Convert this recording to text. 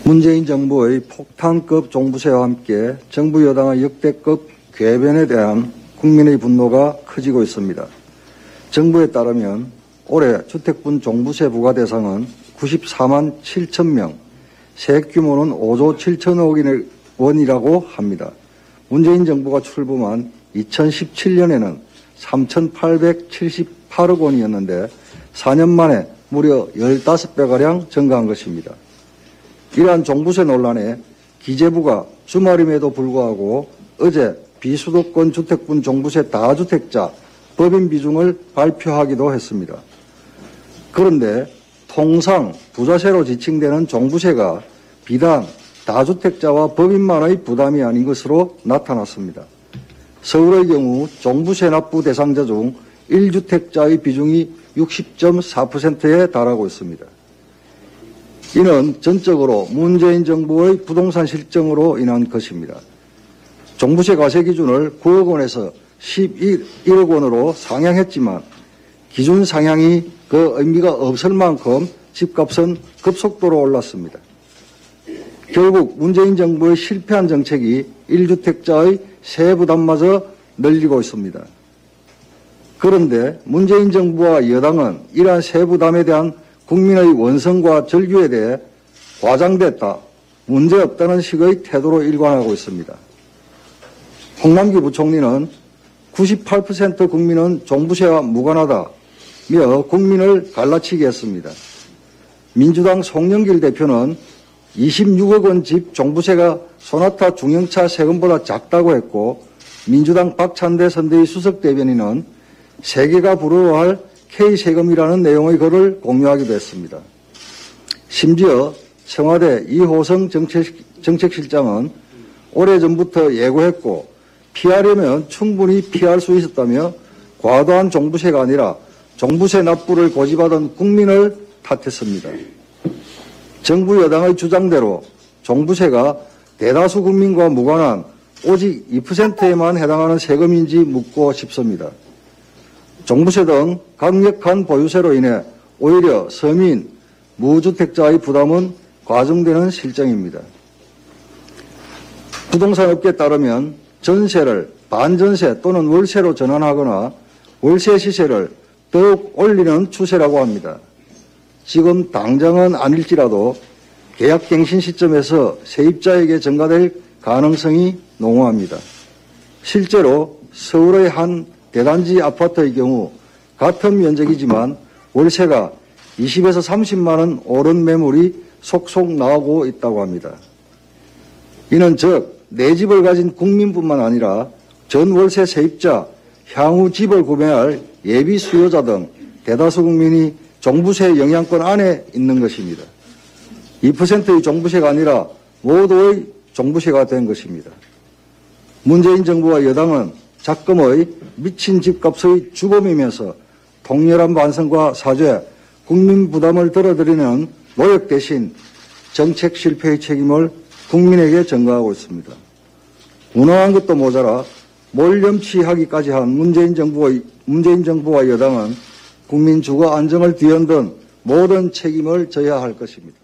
문재인 정부의 폭탄급 종부세와 함께 정부 여당의 역대급 궤변에 대한 국민의 분노가 커지고 있습니다. 정부에 따르면 올해 주택분 종부세 부과 대상은 94만 7천 명, 세액 규모는 5조 7천억 원이라고 합니다. 문재인 정부가 출범한 2017년에는 3,878억 원이었는데 4년 만에 무려 15배가량 증가한 것입니다. 이러한 종부세 논란에 기재부가 주말임에도 불구하고 어제 비수도권 주택분 종부세 다주택자 법인 비중을 발표하기도 했습니다. 그런데 통상 부자세로 지칭되는 종부세가 비단 다주택자와 법인만의 부담이 아닌 것으로 나타났습니다. 서울의 경우 종부세 납부 대상자 중 1주택자의 비중이 60.4%에 달하고 있습니다. 이는 전적으로 문재인 정부의 부동산 실정으로 인한 것입니다. 종부세 과세 기준을 9억 원에서 11억 원으로 상향했지만 기준 상향이 그 의미가 없을 만큼 집값은 급속도로 올랐습니다. 결국 문재인 정부의 실패한 정책이 1주택자의 세액 부담마저 늘리고 있습니다. 그런데 문재인 정부와 여당은 이러한 세액 부담에 대한 국민의 원성과 절규에 대해 과장됐다, 문제없다는 식의 태도로 일관하고 있습니다. 홍남기 부총리는 98% 국민은 종부세와 무관하다며 국민을 갈라치게 했습니다. 민주당 송영길 대표는 26억 원 집 종부세가 소나타 중형차 세금보다 작다고 했고, 민주당 박찬대 선대위 수석대변인은 세계가 부러워할 K세금이라는 내용의 글을 공유하기도 했습니다. 심지어 청와대 이호성 정책실장은 오래전부터 예고했고 피하려면 충분히 피할 수 있었다며 과도한 종부세가 아니라 종부세 납부를 고집하던 국민을 탓했습니다. 정부 여당의 주장대로 종부세가 대다수 국민과 무관한 오직 2%에만 해당하는 세금인지 묻고 싶습니다. 종부세 등 강력한 보유세로 인해 오히려 서민, 무주택자의 부담은 과중되는 실정입니다. 부동산업계에 따르면 전세를 반전세 또는 월세로 전환하거나 월세 시세를 더욱 올리는 추세라고 합니다. 지금 당장은 아닐지라도 계약갱신 시점에서 세입자에게 전가될 가능성이 농후합니다. 실제로 서울의 한 대단지 아파트의 경우 같은 면적이지만 월세가 20에서 30만 원 오른 매물이 속속 나오고 있다고 합니다. 이는 즉 내 집을 가진 국민뿐만 아니라 전월세 세입자, 향후 집을 구매할 예비 수요자 등 대다수 국민이 종부세 영향권 안에 있는 것입니다. 2%의 종부세가 아니라 모두의 종부세가 된 것입니다. 문재인 정부와 여당은 작금의 미친 집값의 주범이면서 통렬한 반성과 사죄, 국민 부담을 덜어드리는 노력 대신 정책 실패의 책임을 국민에게 전가하고 있습니다. 무능한 것도 모자라 몰염치하기까지 한 문재인 정부와 여당은 국민 주거 안정을 뒤흔든 모든 책임을 져야 할 것입니다.